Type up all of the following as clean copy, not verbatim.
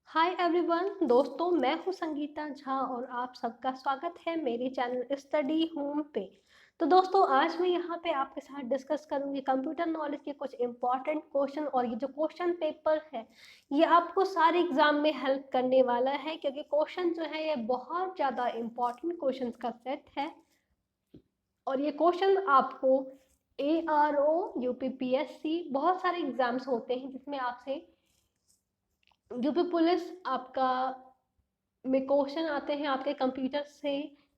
Hi everyone दोस्तों, मैं हूं संगीता झा और आप सबका स्वागत है मेरे चैनल स्टडी होम पे। तो दोस्तों, आज मैं यहाँ पे आपके साथ डिस्कस करूंगी कंप्यूटर नॉलेज के कुछ इम्पॉर्टेंट क्वेश्चन। और ये जो क्वेश्चन पेपर है ये आपको सारे एग्जाम में हेल्प करने वाला है, क्योंकि क्वेश्चन जो है ये बहुत ज़्यादा इम्पॉर्टेंट क्वेश्चन का सेट है। और ये क्वेश्चन आपको ARO UPPSC बहुत सारे एग्जाम्स होते हैं जिसमें आपसे यूपी पुलिस आपका में क्वेश्चन आते हैं आपके कंप्यूटर से,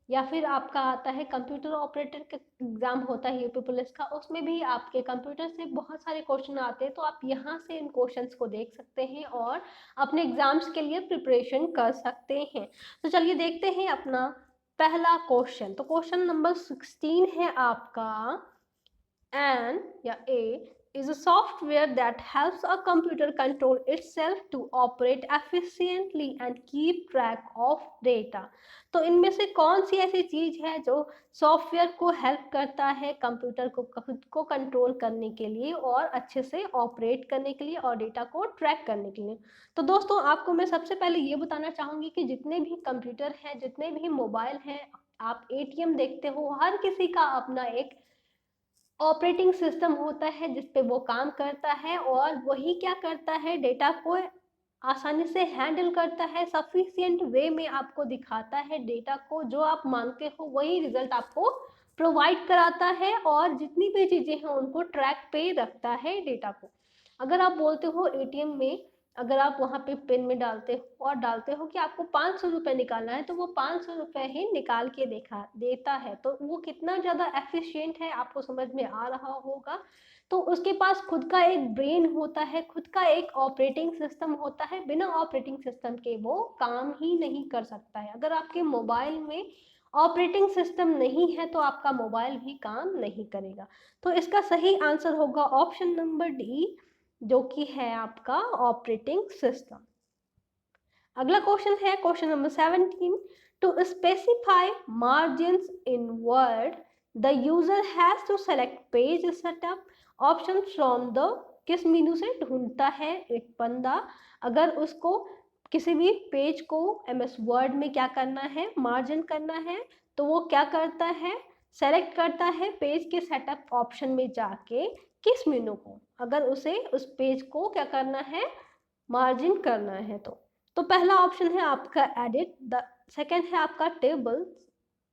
या फिर आपका आता है कंप्यूटर ऑपरेटर का एग्जाम होता है यूपी पुलिस का, उसमें भी आपके कंप्यूटर से बहुत सारे क्वेश्चन आते हैं। तो आप यहाँ से इन क्वेश्चंस को देख सकते हैं और अपने एग्जाम्स के लिए प्रिपरेशन कर सकते हैं। तो चलिए देखते हैं अपना पहला क्वेश्चन। तो क्वेश्चन नंबर 16 है आपका, N या A is a software that helps a computer control itself to operate efficiently and keep track of data। तो इनमें से कौन सी ऐसी चीज है जो सॉफ्टवेयर को हेल्प करता है कंप्यूटर को खुद को कंट्रोल करने के लिए और अच्छे से ऑपरेट करने के लिए और डेटा को ट्रैक करने के लिए। तो दोस्तों, आपको मैं सबसे पहले ये बताना चाहूंगी कि जितने भी कंप्यूटर हैं, जितने भी मोबाइल हैं, आप ATM देखते हो, हर किसी का अपना एक ऑपरेटिंग सिस्टम होता है जिसपे वो काम करता है और वही क्या करता है, डेटा को आसानी से हैंडल करता है, सफिशिएंट वे में आपको दिखाता है। डेटा को जो आप मांगते हो वही रिजल्ट आपको प्रोवाइड कराता है और जितनी भी चीजें हैं उनको ट्रैक पे रखता है डेटा को। अगर आप बोलते हो ATM में, अगर आप वहाँ पे पिन में डालते हो और डालते हो कि आपको 500 रुपये निकालना है, तो वो 500 रुपये ही निकाल के देखा देता है। तो वो कितना ज़्यादा एफिशिएंट है आपको समझ में आ रहा होगा। तो उसके पास खुद का एक ब्रेन होता है, खुद का एक ऑपरेटिंग सिस्टम होता है। बिना ऑपरेटिंग सिस्टम के वो काम ही नहीं कर सकता है। अगर आपके मोबाइल में ऑपरेटिंग सिस्टम नहीं है तो आपका मोबाइल भी काम नहीं करेगा। तो इसका सही आंसर होगा ऑप्शन नंबर डी, जो कि है आपका ऑपरेटिंग सिस्टम। अगला क्वेश्चन है question number 17। To specify margins in Word the user has to select page setup option from the, किस मेनू से ढूंढता है एक बंदा अगर उसको किसी भी पेज को MS वर्ड में क्या करना है, मार्जिन करना है, तो वो क्या करता है, सेलेक्ट करता है पेज के सेटअप ऑप्शन में जाके किस मेनू को, अगर उसे उस पेज को क्या करना है, मार्जिन करना है। तो पहला ऑप्शन है आपका एडिट, द सेकंड है आपका टेबल,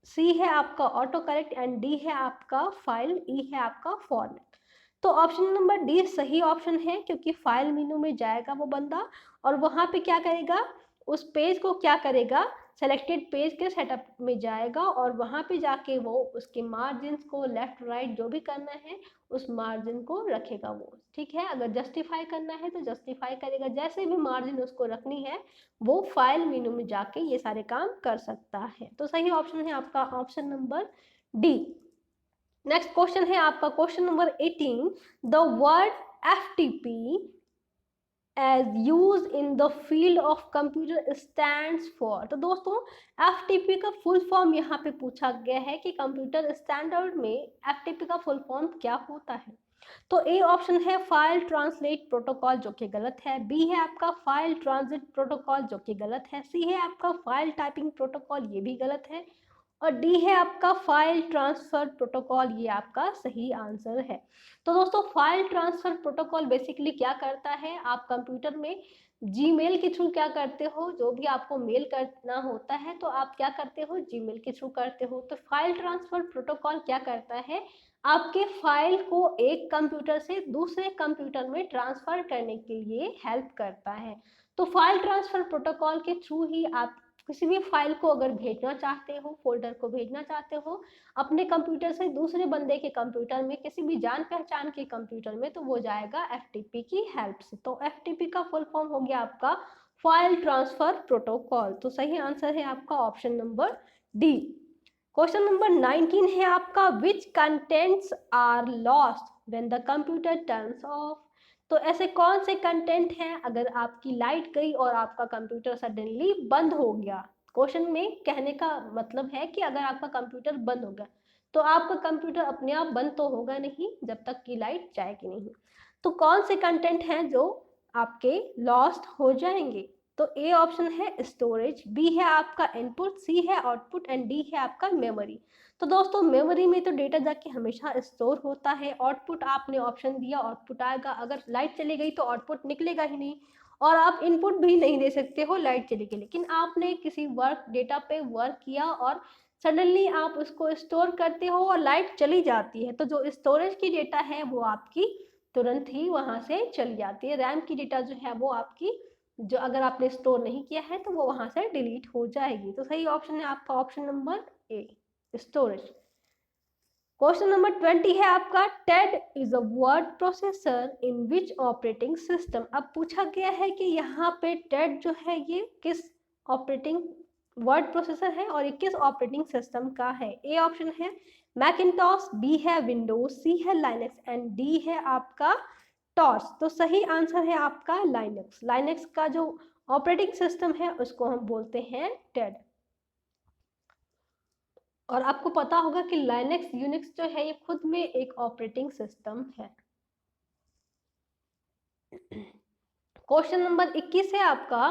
सी है आपका ऑटो करेक्ट एंड डी है आपका फाइल, ई है आपका फॉर्मेट। तो ऑप्शन नंबर डी सही ऑप्शन है, क्योंकि फाइल मेनू में जाएगा वो बंदा और वहां पे क्या करेगा, उस पेज को क्या करेगा, सेलेक्टेड पेज के सेटअप में जाएगा और वहां पे जाके वो उसके मार्जिन को लेफ्ट राइट जो भी करना है उस मार्जिन को रखेगा वो। ठीक है, अगर जस्टिफाई करना है तो जस्टिफाई करेगा, जैसे भी मार्जिन उसको रखनी है वो फाइल मेनू में जाके ये सारे काम कर सकता है। तो सही ऑप्शन है आपका option number D. Next question है आपका question number 18। The word FTP as used in the field of computer stands for। तो दोस्तों, FTP का फुल फॉर्म यहाँ पे पूछा गया है कि कंप्यूटर स्टैंडर्ड में FTP का फुल फॉर्म क्या होता है। तो ए ऑप्शन है फाइल ट्रांसलेट प्रोटोकॉल, जो कि गलत है। बी है आपका फाइल ट्रांजिट प्रोटोकॉल, जो कि गलत है। सी है आपका फाइल टाइपिंग प्रोटोकॉल, ये भी गलत है। और डी है आपका फाइल ट्रांसफर प्रोटोकॉल, ये आपका सही आंसर है। तो दोस्तों, फाइल ट्रांसफर प्रोटोकॉल बेसिकली क्या करता है, आप कंप्यूटर में जीमेल के थ्रू क्या करते हो, जो भी आपको मेल करना होता है तो आप क्या करते हो, जीमेल के थ्रू करते हो। तो फाइल ट्रांसफर प्रोटोकॉल क्या करता है, आपके फाइल को एक कंप्यूटर से दूसरे कंप्यूटर में ट्रांसफर करने के लिए हेल्प करता है। तो फाइल ट्रांसफर प्रोटोकॉल के थ्रू ही आप किसी भी फाइल को अगर भेजना चाहते हो, फोल्डर को भेजना चाहते हो अपने कंप्यूटर से दूसरे बंदे के कंप्यूटर में, किसी भी जान पहचान के कंप्यूटर में, तो वो जाएगा FTP की हेल्प से। तो FTP का फुल फॉर्म हो गया आपका फाइल ट्रांसफर प्रोटोकॉल। तो सही आंसर है आपका option number D. Question number 19 है आपका, which contents are lost when the computer turns off. तो ऐसे कौन से कंटेंट हैं अगर आपकी लाइट गई और आपका कंप्यूटर सडनली बंद हो गया। क्वेश्चन में कहने का मतलब है कि अगर आपका कंप्यूटर बंद हो गया तो आपका कंप्यूटर अपने आप बंद तो होगा नहीं जब तक कि लाइट जाएगी नहीं। तो कौन से कंटेंट हैं जो आपके लॉस्ट हो जाएंगे। तो ए ऑप्शन है स्टोरेज, बी है आपका इनपुट, सी है आउटपुट एंड डी है आपका मेमोरी। तो दोस्तों मेमोरी में तो डेटा जाके हमेशा स्टोर होता है। आउटपुट आपने ऑप्शन दिया, आउटपुट आएगा, अगर लाइट चली गई तो आउटपुट निकलेगा ही नहीं, और आप इनपुट भी नहीं दे सकते हो लाइट चली गई। लेकिन आपने किसी वर्क डेटा पे वर्क किया और सडनली आप उसको स्टोर करते हो और लाइट चली जाती है, तो जो स्टोरेज की डेटा है वो आपकी तुरंत ही वहां से चली जाती है। रैम की डेटा जो है वो आपकी, जो अगर आपने स्टोर नहीं किया है तो वो वहां से डिलीट हो जाएगी। तो सही ऑप्शन है आपका option number A, storage. Question number 20 है आपका, Ted is a word processor in which operating system. अब पूछा गया है कि यहाँ पे टेड जो है ये किस ऑपरेटिंग वर्ड प्रोसेसर है और ये किस ऑपरेटिंग सिस्टम का है। ए ऑप्शन है मैकिंटॉश, बी है विंडोज, सी है लाइनक्स एंड डी है आपका टॉस। तो सही आंसर है आपका लाइनक्स। लाइनक्स का जो ऑपरेटिंग सिस्टम है उसको हम बोलते हैं टेड। और आपको पता होगा कि लाइनक्स यूनिक्स जो है ये खुद में एक ऑपरेटिंग सिस्टम है। क्वेश्चन नंबर 21 है आपका,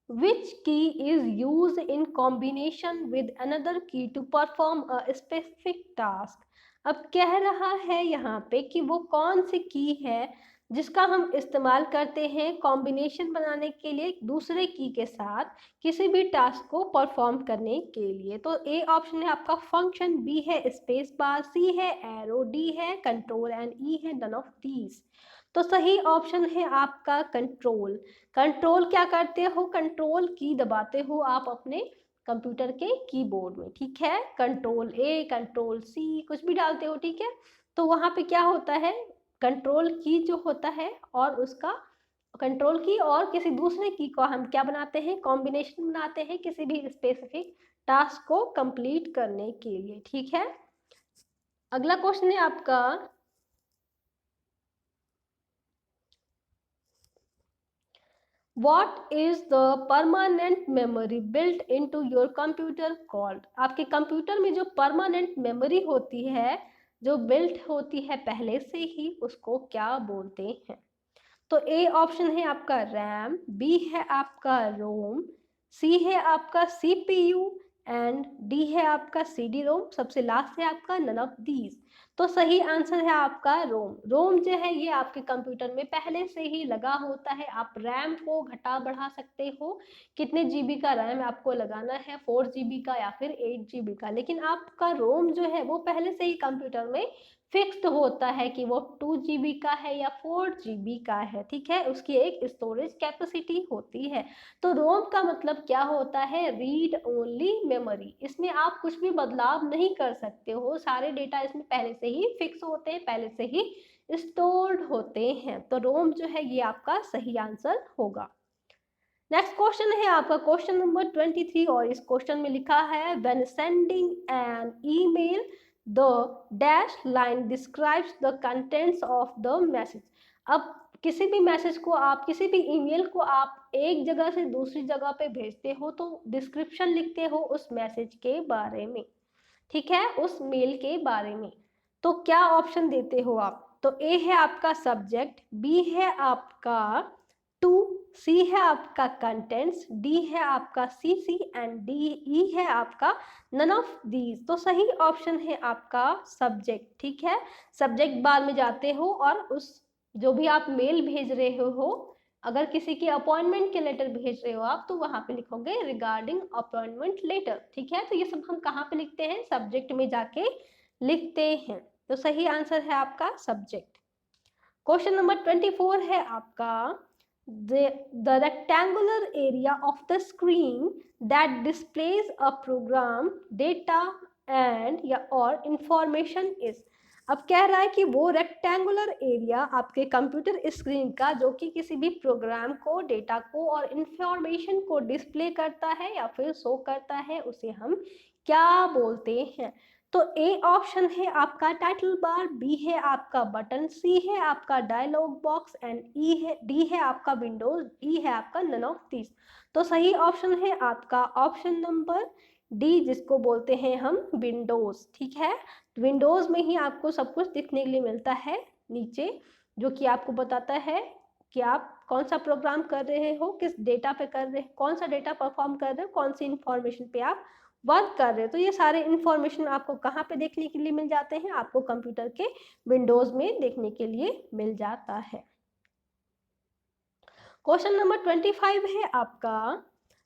which key is use in combination with another key to perform a specific task. अब कह रहा है यहाँ पे कि वो कौन सी की है जिसका हम इस्तेमाल करते हैं कॉम्बिनेशन बनाने के लिए दूसरे की के साथ किसी भी टास्क को परफॉर्म करने के लिए। तो ए ऑप्शन है आपका फंक्शन, बी है स्पेस बार, सी है एरो, डी है कंट्रोल एंड ई है नन ऑफ दीज। तो सही ऑप्शन है आपका कंट्रोल। कंट्रोल क्या करते हो, कंट्रोल की दबाते हो आप अपने कंप्यूटर के कीबोर्ड में, ठीक है। कंट्रोल ए, कंट्रोल सी कुछ भी डालते हो, ठीक है। तो वहां पे क्या होता है, कंट्रोल की जो होता है और उसका कंट्रोल की और किसी दूसरे की को हम क्या बनाते हैं, कॉम्बिनेशन बनाते हैं किसी भी स्पेसिफिक टास्क को कंप्लीट करने के लिए, ठीक है। अगला क्वेश्चन है आपका, What is the permanent memory built into your computer called? आपके कंप्यूटर में जो परमानेंट मेमोरी होती है, जो बिल्ट होती है पहले से ही, उसको क्या बोलते हैं। तो ए ऑप्शन है आपका रैम, बी है आपका रोम, सी है आपका सीपीयू एंड डी है आपका सीडी रोम, सबसे लास्ट है आपका नन ऑफ दीज। तो सही आंसर है आपका रोम। रोम जो है ये आपके कंप्यूटर में पहले से ही लगा होता है। आप रैम को घटा बढ़ा सकते हो, कितने जीबी का रैम आपको लगाना है, 4 जीबी का या फिर 8 जीबी का, लेकिन आपका रोम जो है वो पहले से ही कंप्यूटर में फिक्स्ड होता है कि वो 2 जीबी का है या 4 जीबी का है, ठीक है। उसकी एक स्टोरेज कैपेसिटी होती है। तो रोम का मतलब क्या होता है, रीड ओनली मेमोरी। इसमें आप कुछ भी बदलाव नहीं कर सकते हो, सारे डेटा इसमें पहले से ही फिक्स होते हैं, पहले से ही स्टोर्ड होते हैं। तो रोम जो है ये आपका सही आंसर होगा। नेक्स्ट क्वेश्चन है आपका क्वेश्चन नंबर 23 और इस क्वेश्चन में लिखा है, when sending an email the dash line describes the contents of the message. अब किसी भी मैसेज को आप, किसी भी ईमेल को आप एक जगह से दूसरी जगह पे भेजते हो तो डिस्क्रिप्शन लिखते हो उस मैसेज के बारे में, ठीक है, उस मेल के बारे में। तो क्या ऑप्शन देते हो आप, तो ए है आपका सब्जेक्ट, बी है आपका टू, सी है आपका कंटेंट्स, डी है आपका सीसी एंड डी ई है आपका नन ऑफ दीज। तो सही ऑप्शन है आपका सब्जेक्ट, ठीक है। सब्जेक्ट बार में जाते हो और उस जो भी आप मेल भेज रहे हो, अगर किसी की अपॉइंटमेंट के लेटर भेज रहे हो आप, तो वहां पे लिखोगे रिगार्डिंग अपॉइंटमेंट लेटर, ठीक है। तो ये सब हम कहाँ पे लिखते हैं, सब्जेक्ट में जाके लिखते हैं। तो सही आंसर है आपका सब्जेक्ट। क्वेश्चन नंबर 24 है आपका, the rectangular area of the screen that displays a program data and या और information is। अब कह रहा है कि वो रेक्टेंगुलर एरिया आपके कंप्यूटर स्क्रीन का जो कि किसी भी प्रोग्राम को, डेटा को और इंफॉर्मेशन को डिस्प्ले करता है या फिर शो करता है, उसे हम क्या बोलते हैं। तो ए ऑप्शन है आपका टाइटल बार, बी है आपका बटन, सी है आपका डायलॉग बॉक्स एंड ई है, डी है आपका विंडोज, ई है आपका नन ऑफ दिस। तो सही ऑप्शन है आपका ऑप्शन नंबर डी, जिसको बोलते हैं हम विंडोज, ठीक है। विंडोज में ही आपको सब कुछ दिखने के लिए मिलता है नीचे, जो कि आपको बताता है कि आप कौन सा प्रोग्राम कर रहे हो, किस डेटा पे कर रहे हो, कौन सा डेटा परफॉर्म कर रहे हो, कौन सी इंफॉर्मेशन पे आप वर्क कर रहे हो। तो ये सारे इंफॉर्मेशन आपको कहाँ पे देखने के लिए मिल जाते हैं, आपको कंप्यूटर के विंडोज में देखने के लिए मिल जाता है। क्वेश्चन नंबर 25 है आपका,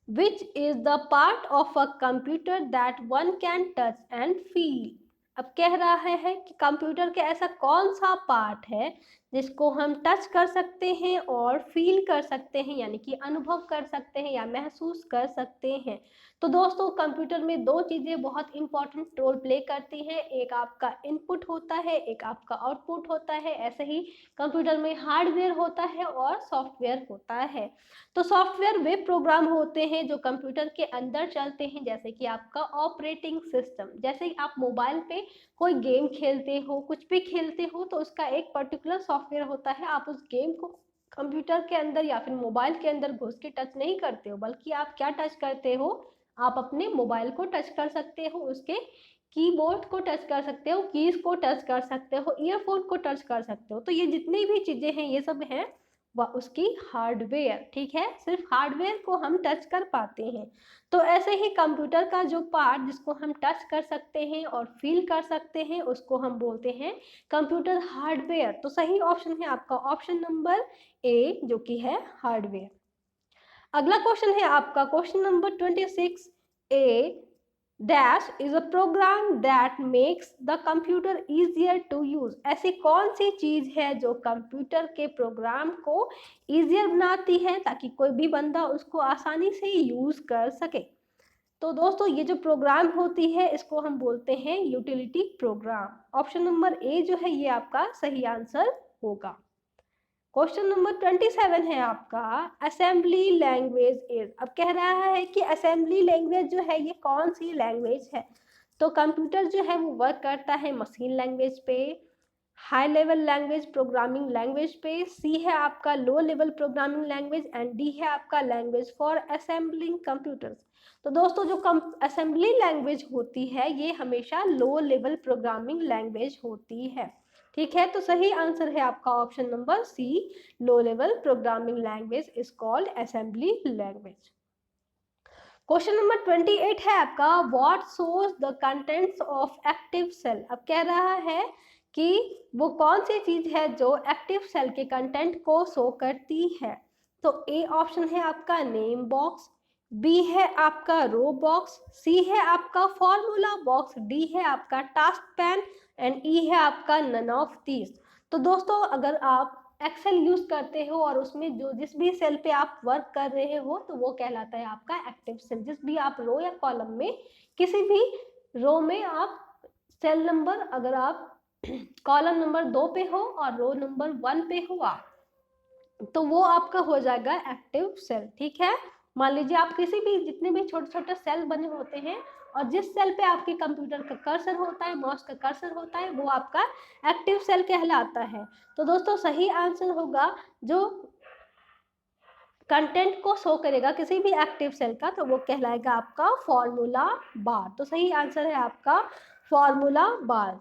which is the part of a computer that one can touch and feel. अब कह रहा है कि कंप्यूटर के ऐसा कौन सा पार्ट है जिसको हम टच कर सकते हैं और फील कर सकते हैं, यानी कि अनुभव कर सकते हैं या महसूस कर सकते हैं। तो दोस्तों कंप्यूटर में दो चीज़ें बहुत इंपॉर्टेंट रोल प्ले करती हैं, एक आपका इनपुट होता है, एक आपका आउटपुट होता है। ऐसे ही कंप्यूटर में हार्डवेयर होता है और सॉफ्टवेयर होता है। तो सॉफ्टवेयर वे प्रोग्राम होते हैं जो कंप्यूटर के अंदर चलते हैं, जैसे कि आपका ऑपरेटिंग सिस्टम। जैसे आप मोबाइल पे कोई गेम खेलते हो, कुछ भी खेलते हो, तो उसका एक पर्टिकुलर सॉफ्टवेयर होता है। आप उस गेम को कंप्यूटर के अंदर या फिर मोबाइल के अंदर घुस के टच नहीं करते हो, बल्कि आप क्या टच करते हो, आप अपने मोबाइल को टच कर सकते हो, उसके कीबोर्ड को टच कर सकते हो, कीज को टच कर सकते हो, ईयरफोन को टच कर सकते हो। तो ये जितनी भी चीजें हैं ये सब हैं वह उसकी हार्डवेयर, ठीक है, सिर्फ हार्डवेयर को हम टच कर पाते हैं। तो ऐसे ही कंप्यूटर का जो पार्ट जिसको हम टच कर सकते हैं और फील कर सकते हैं उसको हम बोलते हैं कंप्यूटर हार्डवेयर। तो सही ऑप्शन है आपका ऑप्शन नंबर ए, जो कि है हार्डवेयर। अगला क्वेश्चन है आपका question number 26, a dash is a program that makes the computer easier to use. ऐसी कौन सी चीज है जो कंप्यूटर के प्रोग्राम को इजियर बनाती है ताकि कोई भी बंदा उसको आसानी से यूज कर सके। तो दोस्तों ये जो प्रोग्राम होती है इसको हम बोलते हैं utility programme. Option number A जो है ये आपका सही आंसर होगा। क्वेश्चन नंबर 27 है आपका, असेंबली लैंग्वेज इज। अब कह रहा है कि असेंबली लैंग्वेज जो है ये कौन सी लैंग्वेज है। तो कंप्यूटर जो है वो वर्क करता है मशीन लैंग्वेज पे, high level language programming language पे, सी है आपका लो level programming language and D है आपका लैंग्वेज फॉर असेंबलिंग कंप्यूटर्स। तो दोस्तों जो असेंबली लैंग्वेज होती है ये हमेशा लो लेवल प्रोग्रामिंग लैंग्वेज होती है, ठीक है। तो सही आंसर है आपका option number C, low level programming language is called assembly language. Question number 28 है आपका, what shows the contents of active cell. अब कह रहा है कि वो कौन सी चीज है जो एक्टिव सेल के कंटेंट को शो करती है। तो ए ऑप्शन है आपका नेम बॉक्स, बी है आपका रो बॉक्स, सी है आपका फॉर्मूला बॉक्स, डी है आपका टास्क पैन एंड ई है आपका नन ऑफ दीज। तो दोस्तों अगर आप एक्सेल यूज करते हो और उसमें जो जिस भी सेल पे आप वर्क कर रहे हो तो वो कहलाता है आपका एक्टिव सेल। जिस भी आप रो या कॉलम में किसी भी रो में आप सेल नंबर, अगर आप कॉलम नंबर 2 पे हो और रो नंबर 1 पे हो आप, तो वो आपका हो जाएगा एक्टिव सेल, ठीक है। मान लीजिए आप किसी भी जितने भी छोटे छोटे सेल बने होते हैं और जिस सेल पे आपके कंप्यूटर का कर्सर होता है, माउस का कर्सर होता है, वो आपका एक्टिव सेल कहलाता है। तो दोस्तों सही आंसर होगा जो कंटेंट को शो करेगा किसी भी एक्टिव सेल का, तो वो कहलाएगा आपका फॉर्मूला बार। तो सही आंसर है आपका फॉर्मूला बार।